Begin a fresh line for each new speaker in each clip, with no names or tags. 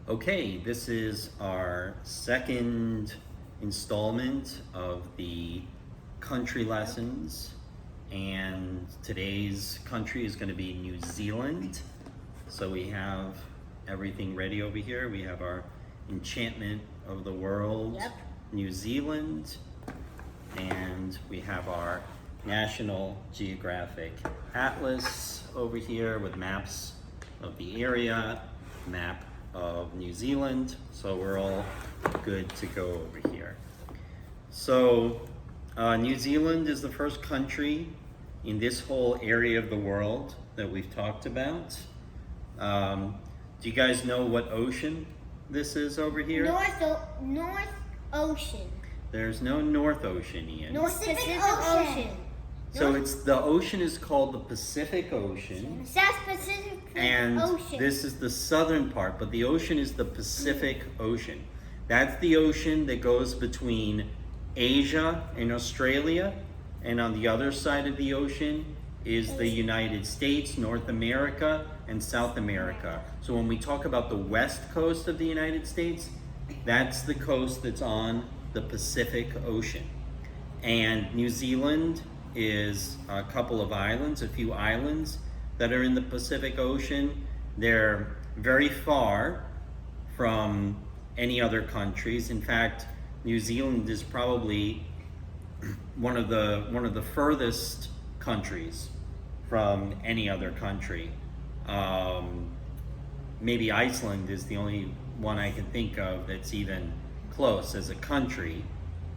Okay, this is our second installment of the country lessons, and today's country is going to be New Zealand. So we have everything ready over here. We have our enchantment of the world, New Zealand, and we have our National Geographic Atlas over here with maps of the area, map of New Zealand, so we're all good to go over here. So New Zealand is the first country in this whole area of the world that we've talked about. Do you guys know what ocean this is over here?
North Ocean.
There's no North Ocean, Ian.
Pacific Ocean.
So the ocean is called the Pacific Ocean.
South Pacific
And
Ocean.
this is the southern part, but the ocean is the Pacific Ocean. That's the ocean that goes between Asia and Australia, and on the other side of the ocean is the United States, North America, and South America. So when we talk about the west coast of the United States, that's the coast that's on the Pacific Ocean. And New Zealand is a couple of islands, a few islands that are in the Pacific Ocean. They're very far from any other countries. In fact, New Zealand is probably one of the furthest countries from any other country. Maybe Iceland is the only one I can think of that's even close as a country,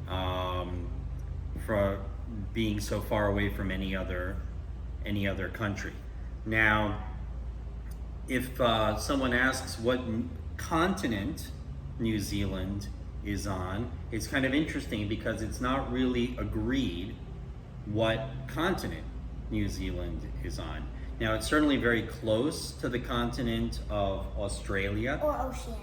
for being so far away from any other country. Now, if someone asks what continent New Zealand is on, it's kind of interesting because it's not really agreed what continent New Zealand is on. Now, it's certainly very close to the continent of Australia.
Or Oceania.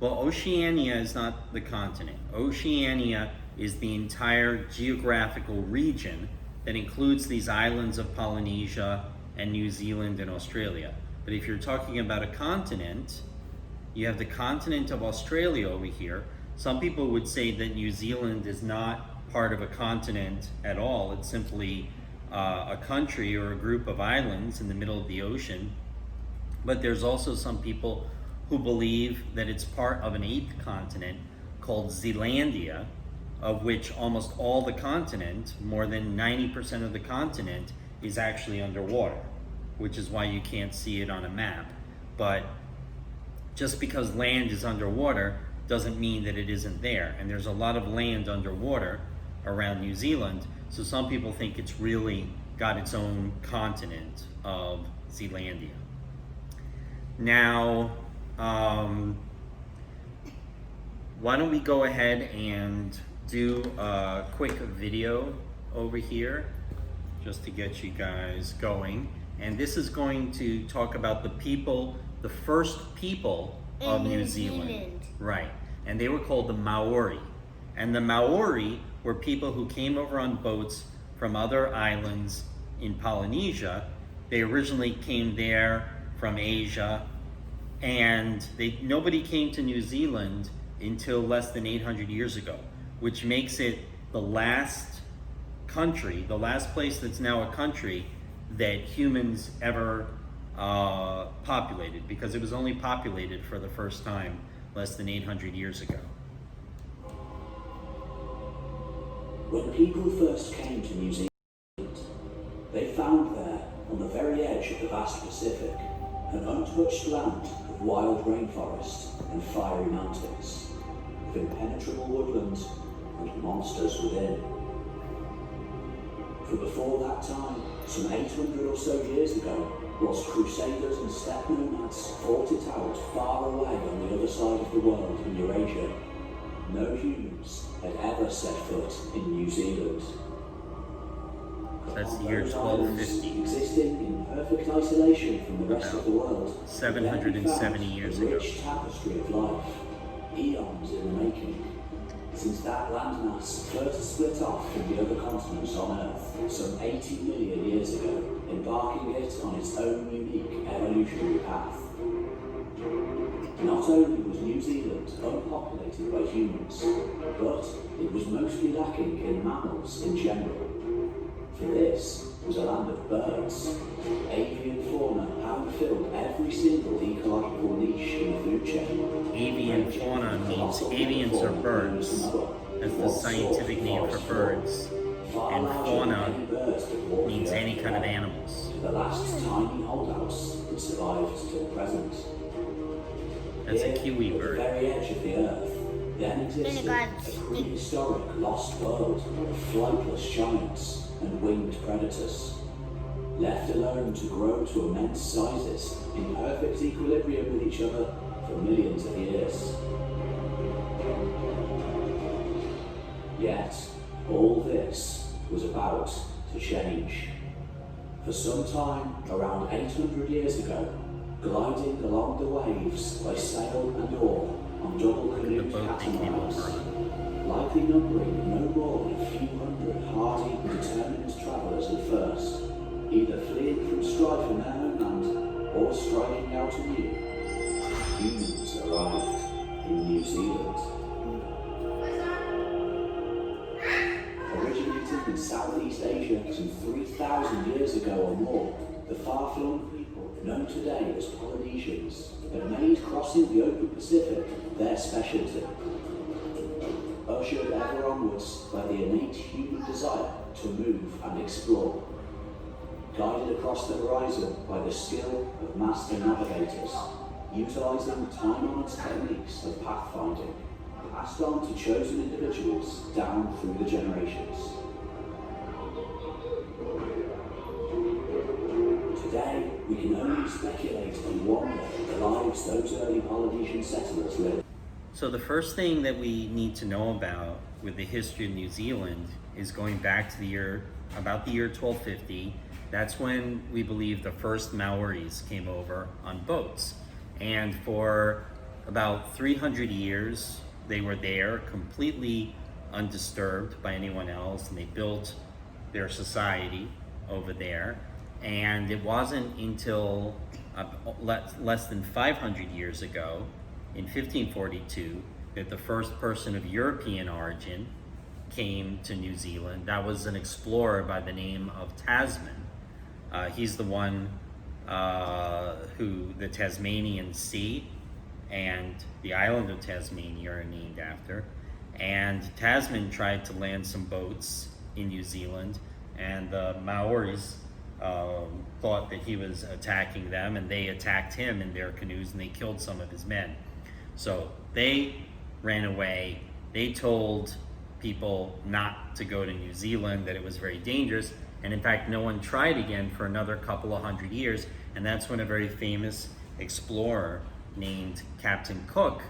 Well, Oceania is not the continent. Oceania is the entire geographical region that includes these islands of Polynesia and New Zealand and Australia. But if you're talking about a continent, you have the continent of Australia over here. Some people would say that New Zealand is not part of a continent at all. It's simply a country or a group of islands in the middle of the ocean. But there's also some people who believe that it's part of an eighth continent called Zealandia, of which almost all the continent, more than 90% of the continent, is actually underwater, which is why you can't see it on a map. But just because land is underwater doesn't mean that it isn't there. And there's a lot of land underwater around New Zealand, so some people think it's really got its own continent of Zealandia. Now, why don't we go ahead and do a quick video over here just to get you guys going. And this is going to talk about the people, the first people of New Zealand. Right. And they were called the Maori. And the Maori were people who came over on boats from other islands in Polynesia. They originally came there from Asia, and nobody came to New Zealand until less than 800 years ago, which makes it the last country, the last place that's now a country that humans ever populated, because it was only populated for the first time less than 800 years ago.
When people first came to New Zealand, they found there, on the very edge of the vast Pacific, an untouched land of wild rainforest and fiery mountains, with impenetrable woodlands and monsters within. For before that time, some 800 or so years ago, whilst crusaders and steppe nomads fought it out far away on the other side of the world in Eurasia, no humans had ever set foot in New Zealand.
That's the year 1250.
Existing in perfect isolation from the rest of the world,
770 years ago.
A rich tapestry of life, eons in the making. Since that landmass first split off from the other continents on Earth some 80 million years ago, embarking it on its own unique evolutionary path. Not only was New Zealand unpopulated by humans, but it was mostly lacking in mammals in general. For this was a land of birds. Avian fauna hadn't filled every single ecological niche in the food chain.
Avian fauna means avians are birds. That's the scientific name for birds. And fauna means any kind of animals.
The last tiny holdouts that survived till present.
That's a kiwi
At
bird.
the very edge of the earth, then existed a prehistoric lost world of flightless giants and winged predators. Left alone to grow to immense sizes in perfect equilibrium with each other for millions of years. Yet, all this was about to change. For some time, around 800 years ago, gliding along the waves by sail and oar on double
The
canoed
boat they came
catamarans,
over on.
likely numbering no more than a few hundred hardy and determined travellers at first, either fleeing from strife in their homeland or striking out anew, humans arrived in New Zealand. Originating in Southeast Asia some 3,000 years ago or more, the far-flung people known today as Polynesians had made crossing the open Pacific their specialty. Ushered ever onwards by the innate human desire to move and explore. Guided across the horizon by the skill of master navigators, utilising time-honoured techniques of pathfinding, passed on to chosen individuals down through the generations. Today, we can only speculate and wonder the lives those early Polynesian settlers lived.
So the first thing that we need to know about with the history of New Zealand is going back to the year 1250. That's when we believe the first Maoris came over on boats. And for about 300 years, they were there completely undisturbed by anyone else, and they built their society over there. And it wasn't until less than 500 years ago, in 1542, that the first person of European origin came to New Zealand. That was an explorer by the name of Tasman. He's the one who the Tasmanian Sea and the island of Tasmania are named after. And Tasman tried to land some boats in New Zealand, and the Maoris thought that he was attacking them, and they attacked him in their canoes, and they killed some of his men. So they ran away. They told people not to go to New Zealand, that it was very dangerous. And in fact, no one tried again for another couple of hundred years. And that's when a very famous explorer named Captain Cook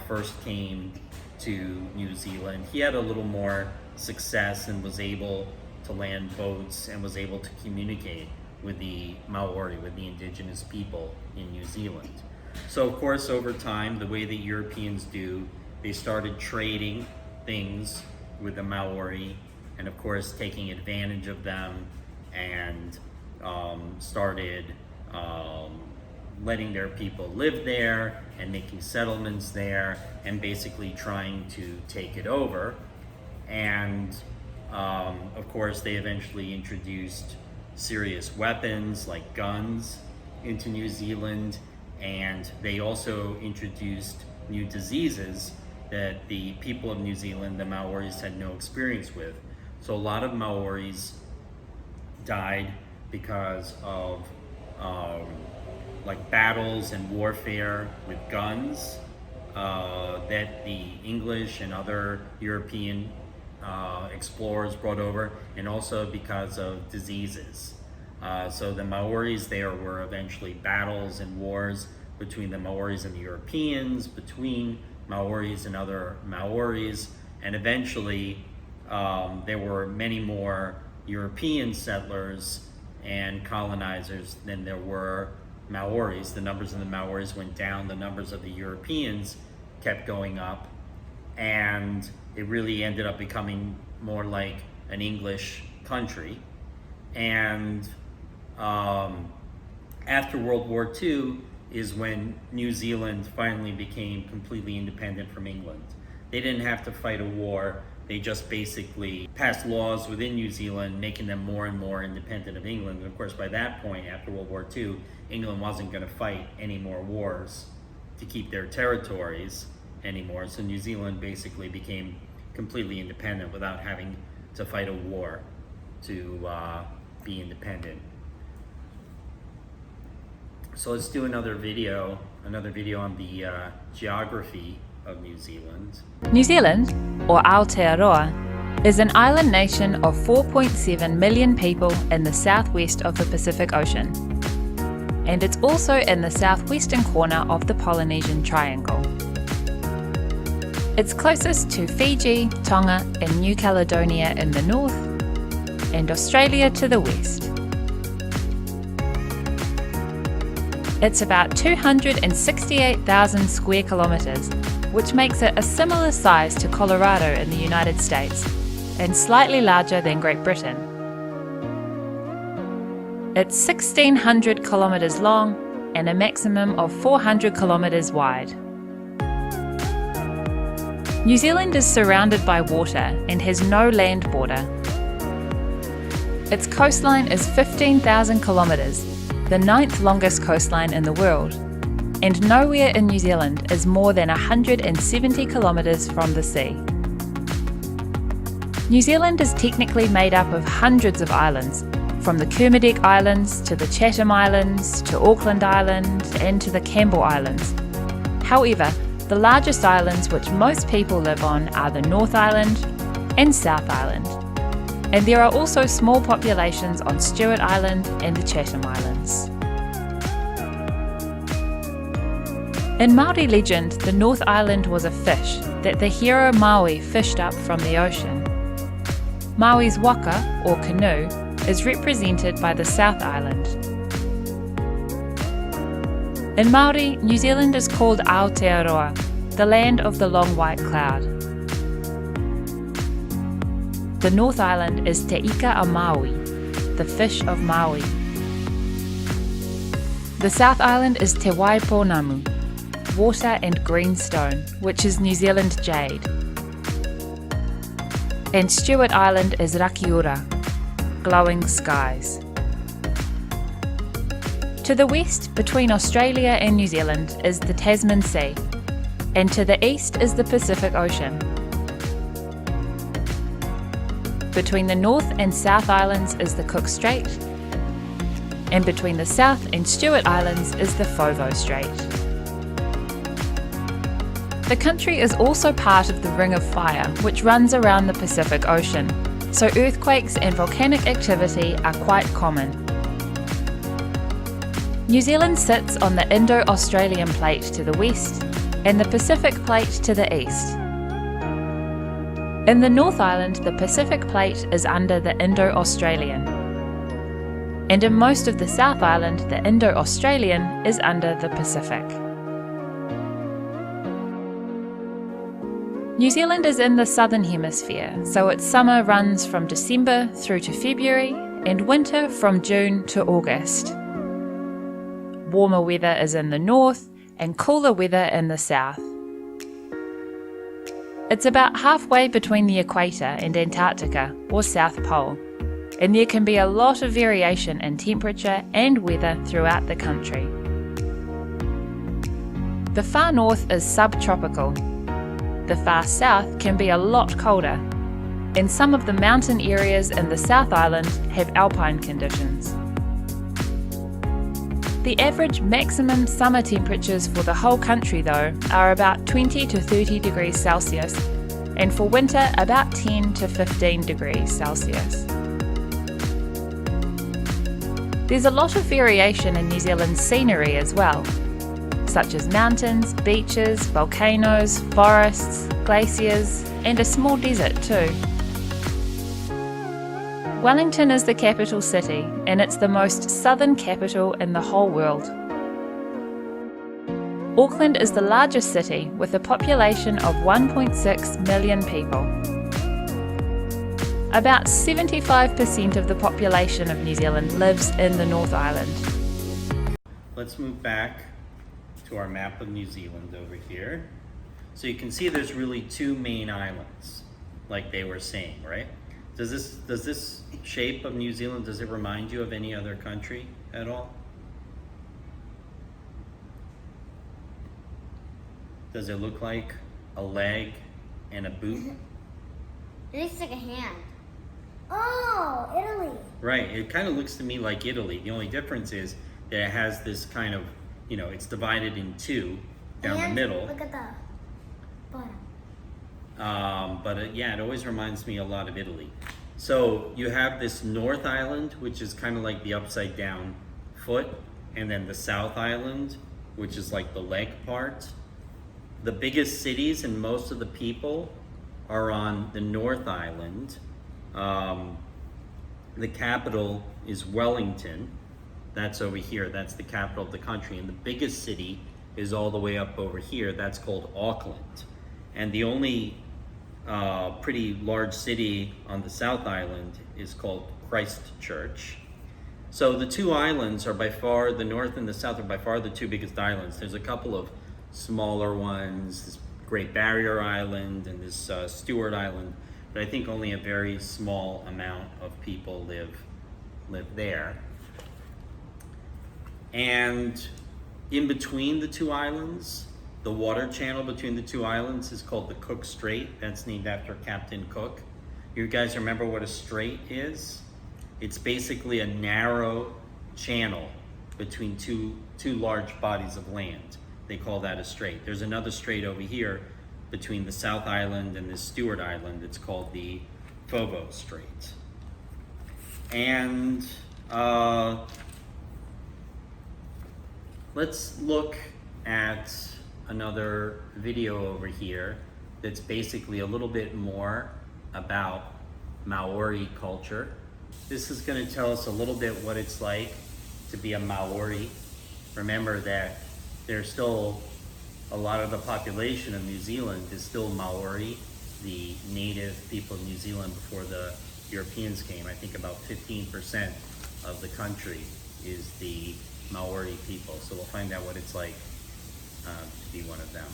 first came to New Zealand. He had a little more success and was able to land boats and was able to communicate with the Maori, with the indigenous people in New Zealand. So of course, over time, the way that Europeans do, they started trading things with the Maori, and of course taking advantage of them, and started letting their people live there and making settlements there, and basically trying to take it over. And of course, they eventually introduced serious weapons like guns into New Zealand, and they also introduced new diseases that the people of New Zealand, the Maoris, had no experience with. So a lot of Maoris died because of like battles and warfare with guns that the English and other European explorers brought over, and also because of diseases. So the Maoris, there were eventually battles and wars between the Maoris and the Europeans, between Maoris and other Maoris, and eventually there were many more European settlers and colonizers than there were Maoris. The numbers of the Maoris went down, the numbers of the Europeans kept going up, and it really ended up becoming more like an English country. And after World War II, is when New Zealand finally became completely independent from England. They didn't have to fight a war. They just basically passed laws within New Zealand, making them more and more independent of England. And of course, by that point, after World War II, England wasn't going to fight any more wars to keep their territories anymore. So New Zealand basically became completely independent without having to fight a war to be independent. So let's do another video on the geography of New Zealand.
New Zealand, or Aotearoa, is an island nation of 4.7 million people in the southwest of the Pacific Ocean. And it's also in the southwestern corner of the Polynesian Triangle. It's closest to Fiji, Tonga, and New Caledonia in the north, and Australia to the west. It's about 268,000 square kilometres, which makes it a similar size to Colorado in the United States, and slightly larger than Great Britain. It's 1,600 kilometres long and a maximum of 400 kilometres wide. New Zealand is surrounded by water and has no land border. Its coastline is 15,000 kilometres, the 9th longest coastline in the world, and nowhere in New Zealand is more than 170 kilometres from the sea. New Zealand is technically made up of hundreds of islands, from the Kermadec Islands to the Chatham Islands to Auckland Island and to the Campbell Islands. However, the largest islands which most people live on are the North Island and South Island, and there are also small populations on Stewart Island and the Chatham Islands. In Maori legend, the North Island was a fish that the hero Maui fished up from the ocean. Maui's waka, or canoe, is represented by the South Island. In Maori, New Zealand is called Aotearoa, the land of the long white cloud. The North Island is Te Ika a Maui, the fish of Maui. The South Island is Te Waiponamu, water and green stone, which is New Zealand jade. And Stewart Island is Rakiura, glowing skies. To the west, between Australia and New Zealand, is the Tasman Sea, and to the east is the Pacific Ocean. Between the North and South Islands is the Cook Strait, and between the South and Stewart Islands is the Foveaux Strait. The country is also part of the Ring of Fire, which runs around the Pacific Ocean, so earthquakes and volcanic activity are quite common. New Zealand sits on the Indo-Australian Plate to the west and the Pacific Plate to the east. In the North Island, the Pacific Plate is under the Indo-Australian, and in most of the South Island, the Indo-Australian is under the Pacific. New Zealand is in the southern hemisphere, so its summer runs from December through to February and winter from June to August. Warmer weather is in the north and cooler weather in the south. It's about halfway between the equator and Antarctica, or South Pole, and there can be a lot of variation in temperature and weather throughout the country. The far north is subtropical. The far south can be a lot colder, and some of the mountain areas in the South Island have alpine conditions. The average maximum summer temperatures for the whole country, though, are about 20 to 30 degrees Celsius, and for winter about 10 to 15 degrees Celsius. There's a lot of variation in New Zealand's scenery as well, such as mountains, beaches, volcanoes, forests, glaciers, and a small desert too. Wellington is the capital city, and it's the most southern capital in the whole world. Auckland is the largest city with a population of 1.6 million people. About 75% of the population of New Zealand lives in the North Island.
Let's move back to our map of New Zealand over here. So you can see there's really two main islands, like they were saying, right? Does this shape of New Zealand, does it remind you of any other country at all? Does it look like a leg and a boot?
It looks like a hand.
Oh, Italy.
Right, it kind of looks to me like Italy. The only difference is that it has this kind of, it's divided in two down
And
the middle.
Look at the bottom.
But yeah, it always reminds me a lot of Italy. So you have this North Island, which is kind of like the upside down foot, and then the South Island, which is like the leg part. The biggest cities and most of the people are on the North Island. The capital is Wellington. That's over here. That's the capital of the country. And the biggest city is all the way up over here. That's called Auckland. And the only pretty large city on the South Island is called Christchurch. So the two islands are by far, the North and the South are by far the two biggest islands. There's a couple of smaller ones, this Great Barrier Island and this Stewart Island, but I think only a very small amount of people live there. And in between the two islands, the water channel between the two islands is called the Cook Strait. That's named after Captain Cook. You guys remember what a strait is? It's basically a narrow channel between two large bodies of land. They call that a strait. There's another strait over here between the South Island and the Stewart Island. It's called the Foveaux Strait. And let's look at another video over here that's basically a little bit more about Maori culture. This is going to tell us a little bit what it's like to be a Maori. Remember that there's still a lot of the population of New Zealand is still Maori, the native people of New Zealand before the Europeans came. I think about 15% of the country is the Maori people. So we'll find out what it's like to be one of them.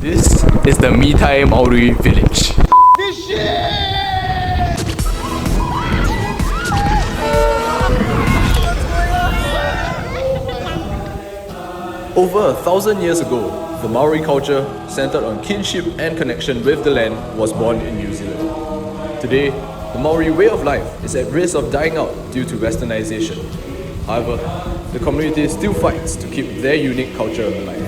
This is the Mitai Maori village. Over 1,000 years ago, the Maori culture, centered on kinship and connection with the land, was born in New Zealand. Today, the Maori way of life is at risk of dying out due to westernization. However, the community still fights to keep their unique culture alive.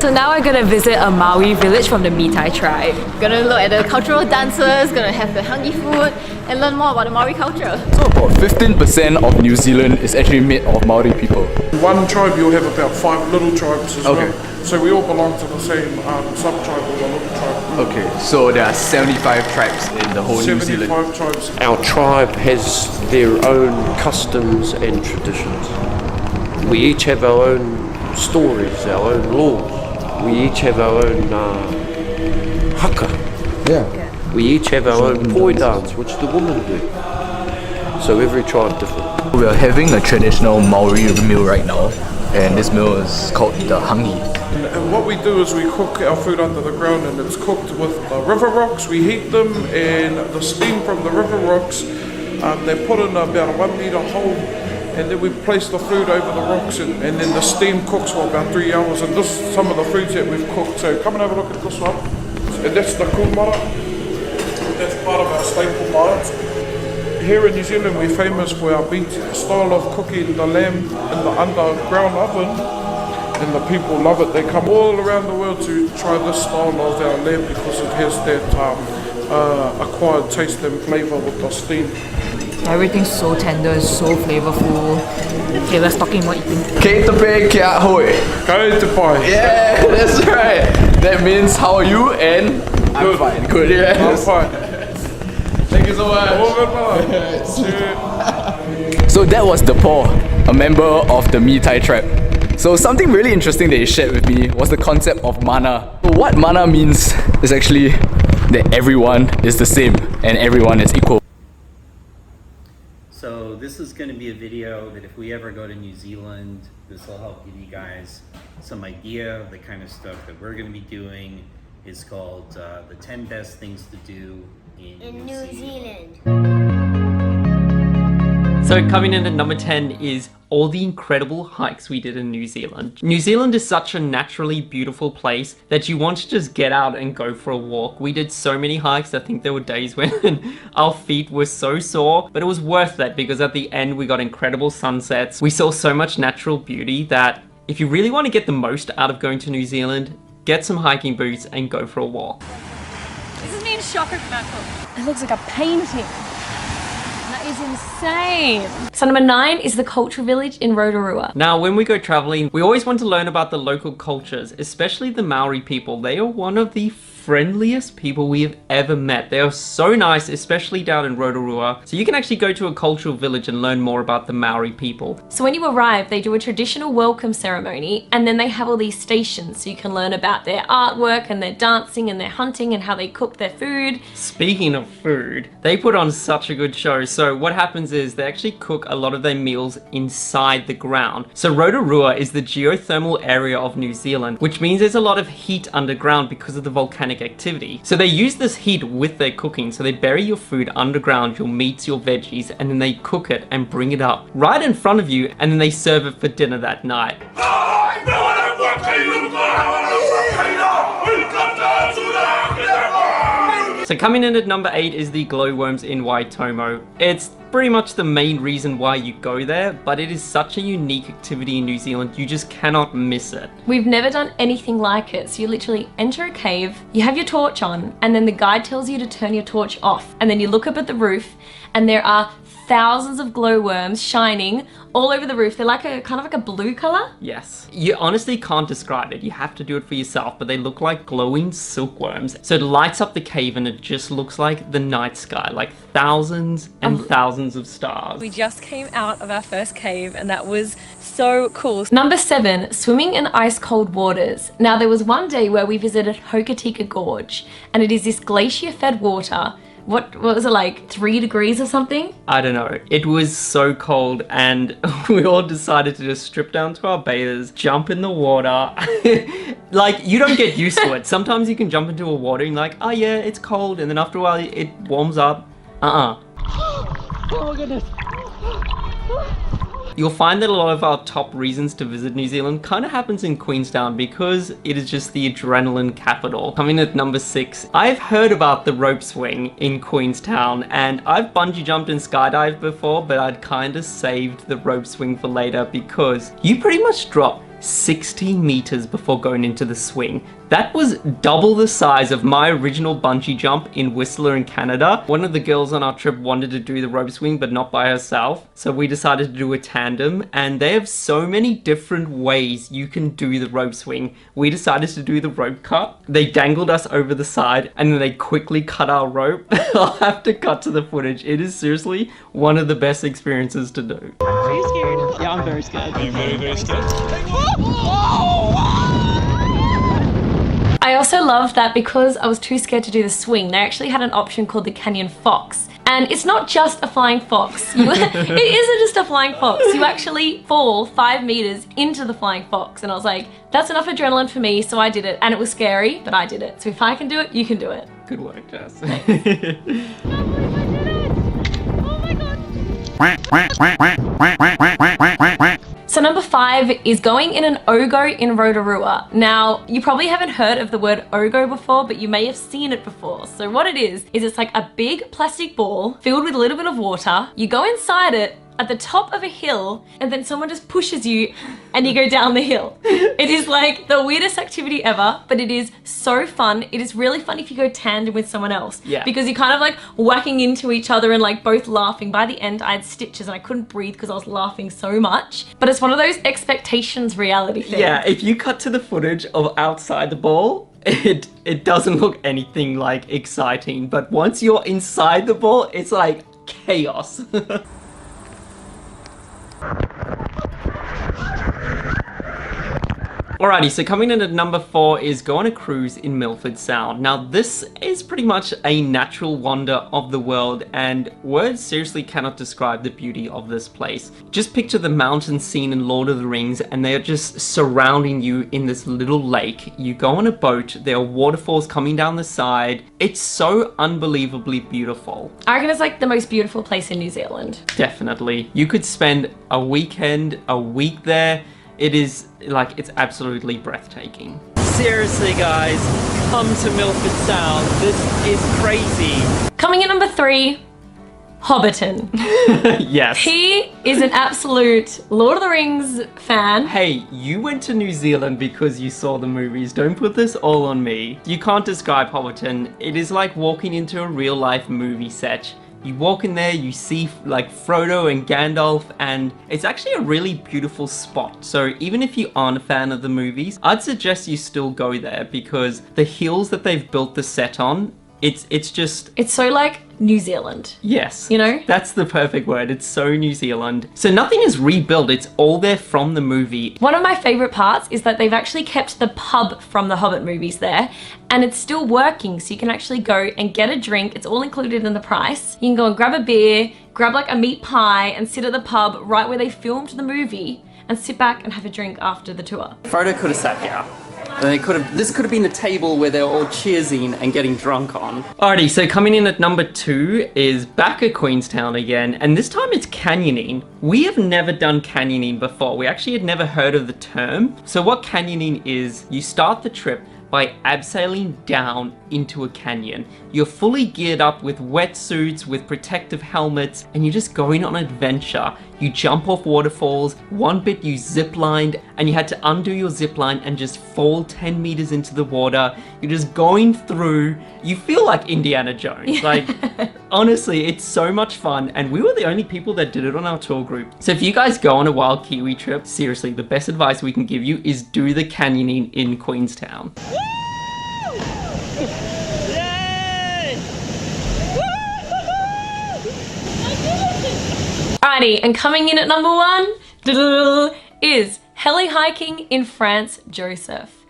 So now we're gonna visit a Maori village from the Mitai tribe. Gonna look at the cultural dances, gonna have the hangi food, and learn more about the Maori culture.
So about 15% of New Zealand is actually made of Maori people.
One tribe, you'll have about 5 little tribes as
Okay.
well. So we all belong to the same sub-tribe or the little tribe.
Okay, so there are 75 tribes in the whole New Zealand.
75 tribes.
Our tribe has their own customs and traditions. We each have our own stories, our own laws. We each have our own haka.
Yeah.
We each have our own poi dance, which the women do. So every tribe different.
We are having a traditional Maori meal right now, and this meal is called the hangi.
And what we do is we cook our food under the ground, and it's cooked with the river rocks. We heat them, and the steam from the river rocks, they're put in about a 1 metre hole, and then we place the food over the rocks, and then the steam cooks for about 3 hours. And this is some of the foods that we've cooked. So come and have a look at this one. And that's the kumara. That's part of our staple diet. Here in New Zealand, we're famous for our beat style of cooking the lamb in the underground oven, and the people love it. They come all around the world to try this style of our lamb because it has that acquired taste and flavour with the steam.
Everything's so tender, so flavorful. Okay, let's talk about eating.
Kei te pe kia hoi.
Go to buy.
Yeah, that's right. That means how are you? And I'm fine. Good, yeah.
I'm fine.
Thank you so much.
All good, brother. Cheers.
So that was the Paw, a member of the Meitei tribe. So something really interesting that he shared with me was the concept of mana. So what mana means is actually that everyone is the same and everyone is equal.
So this is going to be a video that if we ever go to New Zealand, this will help give you guys some idea of the kind of stuff that we're going to be doing. It's called the 10 best things to do in
New Zealand.
So coming in at number 10 is all the incredible hikes we did in New Zealand. New Zealand is such a naturally beautiful place that you want to just get out and go for a walk. We did so many hikes, I think there were days when our feet were so sore, but it was worth that because at the end we got incredible sunsets. We saw so much natural beauty that if you really want to get the most out of going to New Zealand, get some hiking boots and go for a walk.
This is me in shock over that book. It looks like a painting. That is insane. So number 9 is the cultural village in Rotorua.
Now, when we go traveling, we always want to learn about the local cultures, especially the Maori people. They are one of the friendliest people we have ever met. They are so nice, especially down in Rotorua. So you can actually go to a cultural village and learn more about the Maori people.
So when you arrive, they do a traditional welcome ceremony, and then they have all these stations so you can learn about their artwork and their dancing and their hunting and how they cook their food.
Speaking of food, they put on such a good show. So what happens is they actually cook a lot of their meals inside the ground. So Rotorua is the geothermal area of New Zealand, which means there's a lot of heat underground because of the volcanic activity. So they use this heat with their cooking. So they bury your food underground, your meats, your veggies, and then they cook it and bring it up right in front of you, and then they serve it for dinner that night. So coming in at number 8 is the glowworms in Waitomo. It's pretty much the main reason why you go there, but it is such a unique activity in New Zealand, you just cannot miss it.
We've never done anything like it. So you literally enter a cave, you have your torch on, and then the guide tells you to turn your torch off. And then you look up at the roof, and there are thousands of glowworms shining all over the roof. They're like a kind of like a blue color.
Yes. You honestly can't describe it. You have to do it for yourself, but they look like glowing silkworms. So it lights up the cave and it just looks like the night sky, like thousands and thousands of stars.
We just came out of our first cave and that was so cool. Number 7, swimming in ice cold waters. Now there was one day where we visited Hokitika Gorge, and it is this glacier fed water. What was it, like 3 degrees or something?
I don't know. It was so cold and we all decided to just strip down to our bathers, jump in the water. Like, you don't get used to it. Sometimes you can jump into a water and like, oh yeah, it's cold, and then after a while it warms up. Oh my goodness. You'll find that a lot of our top reasons to visit New Zealand kind of happens in Queenstown because it is just the adrenaline capital. Coming at number 6, I've heard about the rope swing in Queenstown, and I've bungee jumped and skydived before, but I'd kind of saved the rope swing for later because you pretty much drop 60 meters before going into the swing. That was double the size of my original bungee jump in Whistler in Canada. One of the girls on our trip wanted to do the rope swing, but not by herself. So we decided to do a tandem, and they have so many different ways you can do the rope swing. We decided to do the rope cut. They dangled us over the side, and then they quickly cut our rope. I'll have to cut to the footage. It is seriously one of the best experiences to do.
Are you scared?
Yeah, I'm very scared.
Are you very, very scared?
I also love that because I was too scared to do the swing, they actually had an option called the Canyon Fox. And it's not just a flying fox. It isn't just a flying fox. You actually fall 5 meters into the flying fox. And I was like, that's enough adrenaline for me, so I did it. And it was scary, but I did it. So if I can do it, you can do it.
Good work, Jess.
So number 5 is going in an ogo in Rotorua. Now, you probably haven't heard of the word ogo before, but you may have seen it before. So what it is it's like a big plastic ball filled with a little bit of water. You go inside it at the top of a hill, and then someone just pushes you and you go down the hill. It is like the weirdest activity ever, but it is so fun. It is really fun if you go tandem with someone else.
Yeah.
Because you're kind of like whacking into each other and like both laughing. By the end, I had stitches and I couldn't breathe because I was laughing so much. But it's one of those expectations reality things.
Yeah, if you cut to the footage of outside the ball, it doesn't look anything like exciting. But once you're inside the ball, it's like chaos. Alrighty, so coming in at number 4 is go on a cruise in Milford Sound. Now this is pretty much a natural wonder of the world, and words seriously cannot describe the beauty of this place. Just picture the mountain scene in Lord of the Rings, and they're just surrounding you in this little lake. You go on a boat, there are waterfalls coming down the side. It's so unbelievably beautiful.
I reckon it's like the most beautiful place in New Zealand.
Definitely. You could spend a weekend, a week there. It is like, it's absolutely breathtaking. Seriously guys, come to Milford Sound. This is crazy.
Coming in number 3, Hobbiton.
Yes.
He is an absolute Lord of the Rings fan.
Hey, you went to New Zealand because you saw the movies. Don't put this all on me. You can't describe Hobbiton. It is like walking into a real life movie set. You walk in there, you see like Frodo and Gandalf, and it's actually a really beautiful spot. So even if you aren't a fan of the movies, I'd suggest you still go there because the hills that they've built the set on, it's just...
It's so like New Zealand.
Yes.
You know?
That's the perfect word. It's so New Zealand. So nothing is rebuilt. It's all there from the movie.
One of my favorite parts is that they've actually kept the pub from the Hobbit movies there, and it's still working. So you can actually go and get a drink. It's all included in the price. You can go and grab a beer, grab like a meat pie, and sit at the pub right where they filmed the movie and sit back and have a drink after the tour.
Frodo could have sat here. This could have been the table where they're all cheersing and getting drunk on. Alrighty, so coming in at number 2 is back at Queenstown again, and this time it's canyoning. We have never done canyoning before. We actually had never heard of the term. So what canyoning is, you start the trip by abseiling down into a canyon. You're fully geared up with wetsuits, with protective helmets, and you're just going on an adventure. You jump off waterfalls, one bit you zip-lined, and you had to undo your zip line and just fall 10 meters into the water. You're just going through, you feel like Indiana Jones. Like, honestly, it's so much fun, and we were the only people that did it on our tour group. So if you guys go on a wild Kiwi trip, seriously, the best advice we can give you is do the canyoning in Queenstown.
Alrighty, and coming in at number 1 is heli hiking in France, Joseph.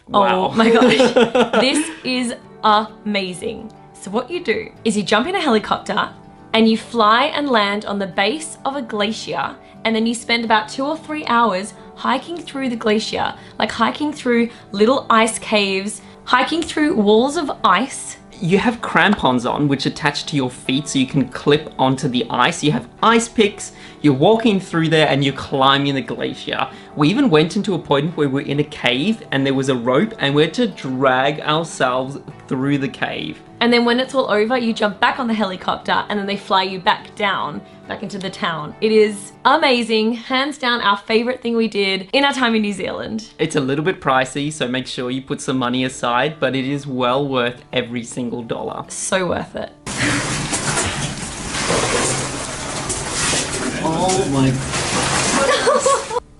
Wow.
Oh my gosh, this is amazing. So what you do is you jump in a helicopter and you fly and land on the base of a glacier, and then you spend about 2 or 3 hours hiking through the glacier, like hiking through little ice caves, hiking through walls of ice.
You have crampons on which attach to your feet so you can clip onto the ice. You have ice picks, you're walking through there and you're climbing the glacier. We even went into a point where we're in a cave and there was a rope and we had to drag ourselves through the cave.
And then when it's all over, you jump back on the helicopter and then they fly you back down, back into the town. It is amazing, hands down our favorite thing we did in our time in New Zealand.
It's a little bit pricey, so make sure you put some money aside, but it is well worth every single dollar.
So worth it.
Oh my.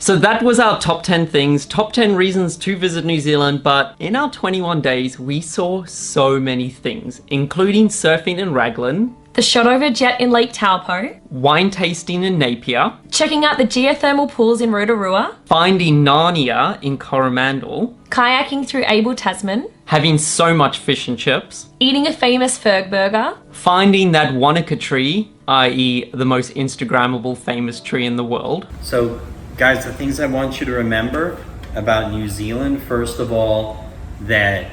So that was our top 10 things, top 10 reasons to visit New Zealand, but in our 21 days, we saw so many things, including surfing in Raglan,
the shot over jet in Lake Taupo,
wine tasting in Napier,
checking out the geothermal pools in Rotorua,
finding Narnia in Coromandel,
kayaking through Abel Tasman,
having so much fish and chips,
eating a famous Ferg burger,
finding that Wanaka tree, i.e. the most Instagrammable famous tree in the world.
So guys, the things I want you to remember about New Zealand, first of all, that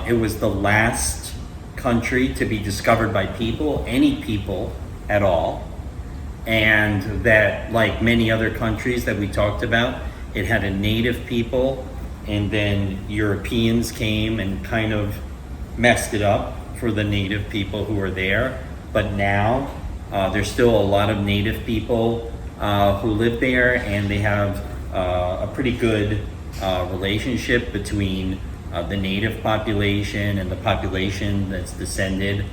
it was the last country to be discovered by people, any people at all, and that, like many other countries that we talked about, it had a native people, and then Europeans came and kind of messed it up for the native people who were there. But now there's still a lot of native people who live there, and they have a pretty good relationship between the native population and the population that's descended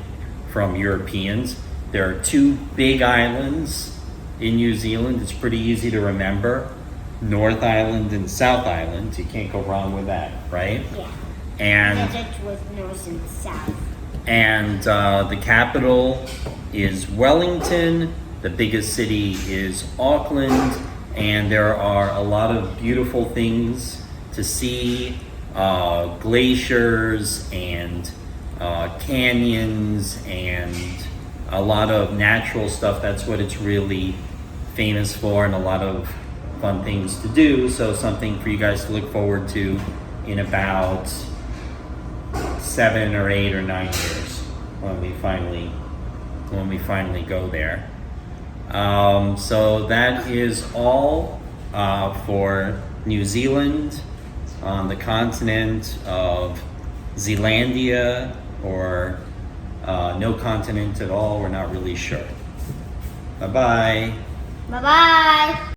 from Europeans. There are 2 big islands in New Zealand. It's pretty easy to remember. North Island and South Island. You can't go wrong with that, right?
Yeah.
And
It was north and south.
And the capital is Wellington. The biggest city is Auckland, and there are a lot of beautiful things to see, glaciers and canyons and a lot of natural stuff. That's what it's really famous for, and a lot of fun things to do. So something for you guys to look forward to in about 7 or 8 or 9 years when we finally go there. So that is all for New Zealand on the continent of Zealandia, or no continent at all. We're not really sure. Bye-bye.
Bye-bye.